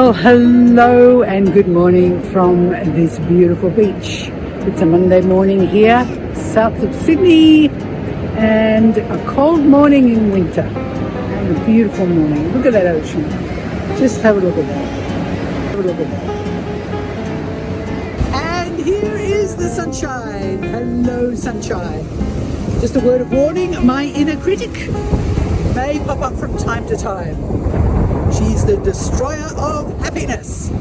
Well, hello and good morning from this beautiful beach. It's a Monday morning here, south of Sydney, and a cold morning in winter, and a beautiful morning. Look at that ocean. Just have a look at that. Have a look at that. And here is the sunshine. Hello, sunshine. Just a word of warning, my inner critic may pop up from time to time. She's the destroyer of happiness.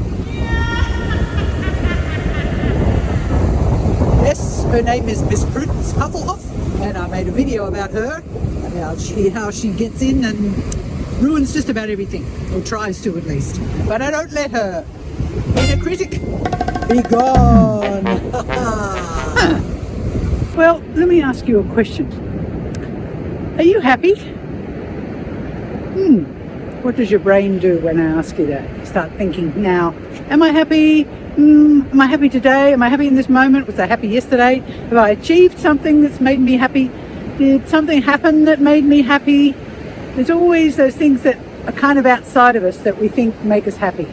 Yes, her name is Miss Prudence Pufflehoff, and I made a video about her, about how she gets in and ruins just about everything, or tries to at least. But I don't let her. Inner critic, be gone. Well, let me ask you a question. Are you happy? What does your brain do when I ask you that? You start thinking, now, am I happy? Am I happy today? Am I happy in this moment? Was I happy yesterday? Have I achieved something that's made me happy? Did something happen that made me happy? There's always those things that are kind of outside of us that we think make us happy.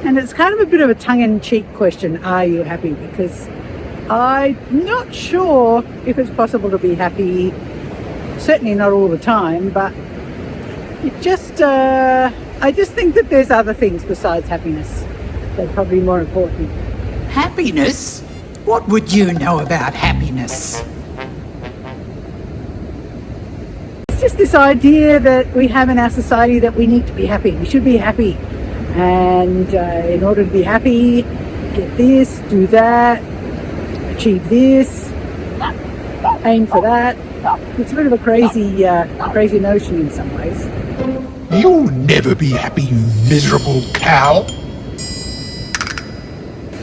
And it's kind of a bit of a tongue-in-cheek question, are you happy? Because I'm not sure if it's possible to be happy, certainly not all the time, but I just think that there's other things besides happiness that are probably more important. Happiness? What would you know about happiness? It's just this idea that we have in our society that we need to be happy. We should be happy. And in order to be happy, get this, do that, achieve this, aim for that. It's a bit of a crazy notion in some ways. You'll never be happy, you miserable cow.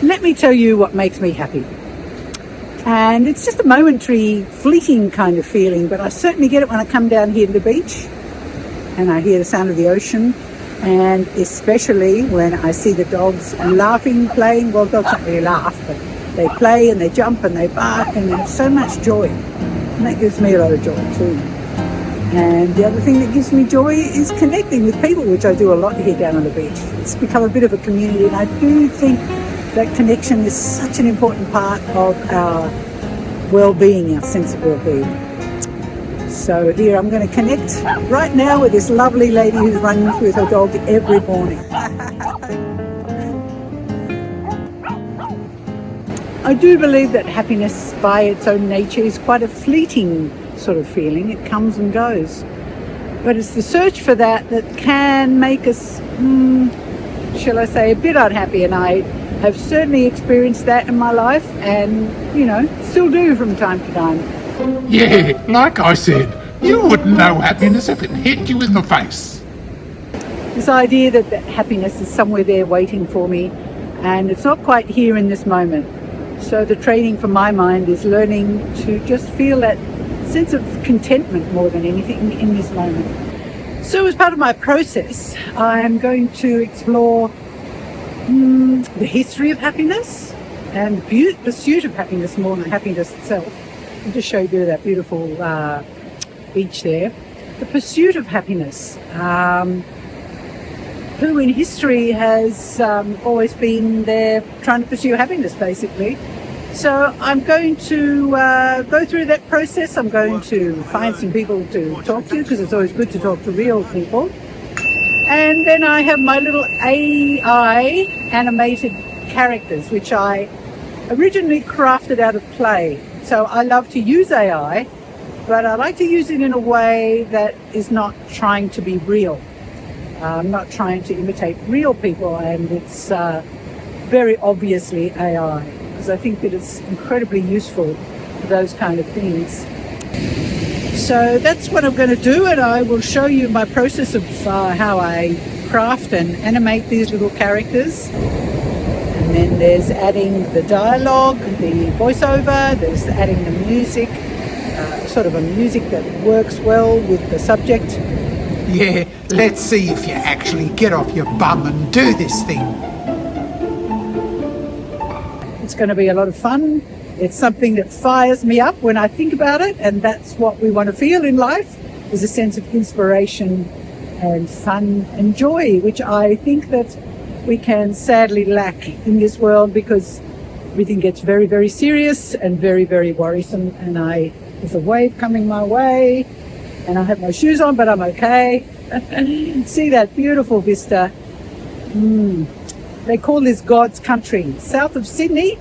Let me tell you what makes me happy. And it's just a momentary, fleeting kind of feeling, but I certainly get it when I come down here to the beach and I hear the sound of the ocean, and especially when I see the dogs laughing, playing. Well, dogs don't really laugh, but they play and they jump and they bark and they have so much joy. And that gives me a lot of joy too. And the other thing that gives me joy is connecting with people, which I do a lot here down on the beach. It's become a bit of a community, and I do think that connection is such an important part of our well-being, our sense of well-being. So here I'm going to connect right now with this lovely lady who's running with her dog every morning. I do believe that happiness by its own nature is quite a fleeting sort of feeling. It comes and goes. But it's the search for that that can make us, shall I say, a bit unhappy. And I have certainly experienced that in my life and, still do from time to time. Yeah, like I said, you wouldn't know happiness if it hit you in the face. This idea that happiness is somewhere there waiting for me, and it's not quite here in this moment. So the training for my mind is learning to just feel that sense of contentment more than anything in this moment. So as part of my process, I'm going to explore the history of happiness and the pursuit of happiness more than happiness itself. I'll just show you a bit of that beautiful beach there. The pursuit of happiness. Who in history has always been there trying to pursue happiness, basically. So I'm going to go through that process. I'm going to find some people to talk to, because it's always good to talk to real people. And then I have my little AI animated characters, which I originally crafted out of play. So I love to use AI, but I like to use it in a way that is not trying to be real. I'm not trying to imitate real people, and it's very obviously AI, because I think that it's incredibly useful for those kind of things. So that's what I'm going to do, and I will show you my process of how I craft and animate these little characters. And then there's adding the dialogue, the voiceover, there's adding the music, sort of a music that works well with the subject. Yeah, let's see if you actually get off your bum and do this thing. It's going to be a lot of fun. It's something that fires me up when I think about it, and that's what we want to feel in life, is a sense of inspiration and fun and joy, which I think that we can sadly lack in this world, because everything gets very, very serious and very, very worrisome. And there's a wave coming my way, and I have no shoes on, but I'm okay. See that beautiful vista. They call this God's country, south of Sydney.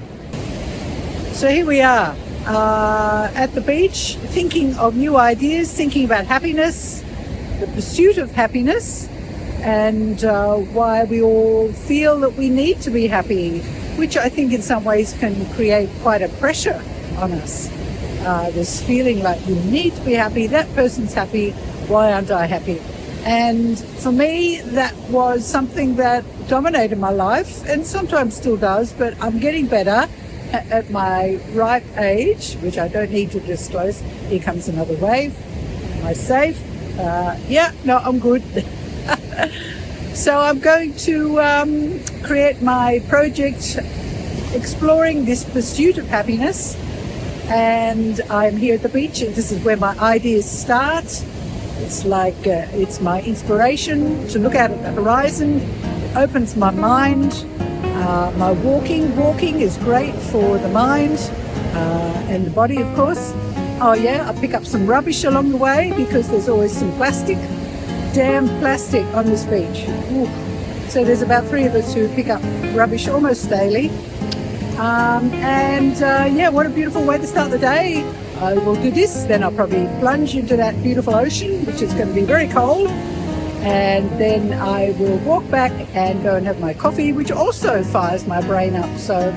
So here we are at the beach, thinking of new ideas, thinking about happiness, the pursuit of happiness, and why we all feel that we need to be happy, which I think in some ways can create quite a pressure on us. This feeling like you need to be happy, that person's happy, why aren't I happy? And for me, that was something that dominated my life, and sometimes still does, but I'm getting better at my ripe age, which I don't need to disclose. Here comes another wave. Am I safe? I'm good. So I'm going to create my project exploring this pursuit of happiness, and I'm here at the beach, and this is where my ideas start. It's like it's my inspiration to look out at the horizon. It opens my mind. My walking is great for the mind and the body, of course. Oh yeah, I pick up some rubbish along the way, because there's always some plastic. Damn plastic on this beach. Ooh. So there's about 3 of us who pick up rubbish almost daily. What a beautiful way to start the day. I will do this, then I'll probably plunge into that beautiful ocean, which is going to be very cold. And then I will walk back and go and have my coffee, which also fires my brain up. So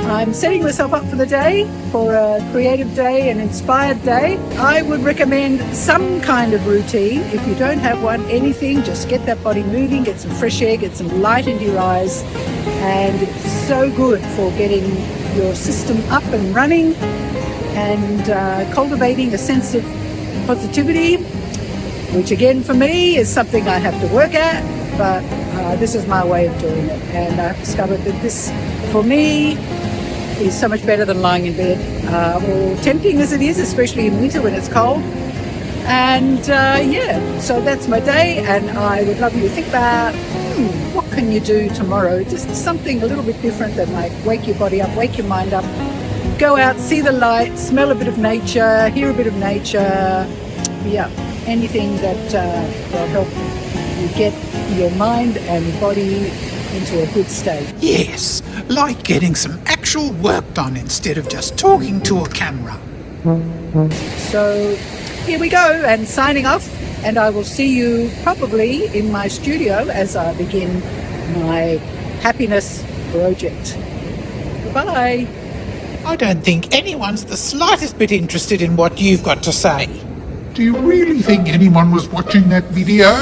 I'm setting myself up for the day, for a creative day, an inspired day. I would recommend some kind of routine. If you don't have one, anything, just get that body moving, get some fresh air, get some light into your eyes. And it's so good for getting your system up and running and cultivating a sense of positivity, which again for me is something I have to work at, but this is my way of doing it. And I've discovered that this, for me, is so much better than lying in bed, or tempting as it is, especially in winter when it's cold. And so that's my day, and I would love you to think about what can you do tomorrow, just something a little bit different that might wake your body up, wake your mind up. Go out, see the light, smell a bit of nature, hear a bit of nature. Anything that will help you get your mind and body into a good state. Yes, like getting some actual work done instead of just talking to a camera. So here we go, and signing off, and I will see you probably in my studio as I begin my happiness project. Goodbye. I don't think anyone's the slightest bit interested in what you've got to say. Do you really think anyone was watching that video?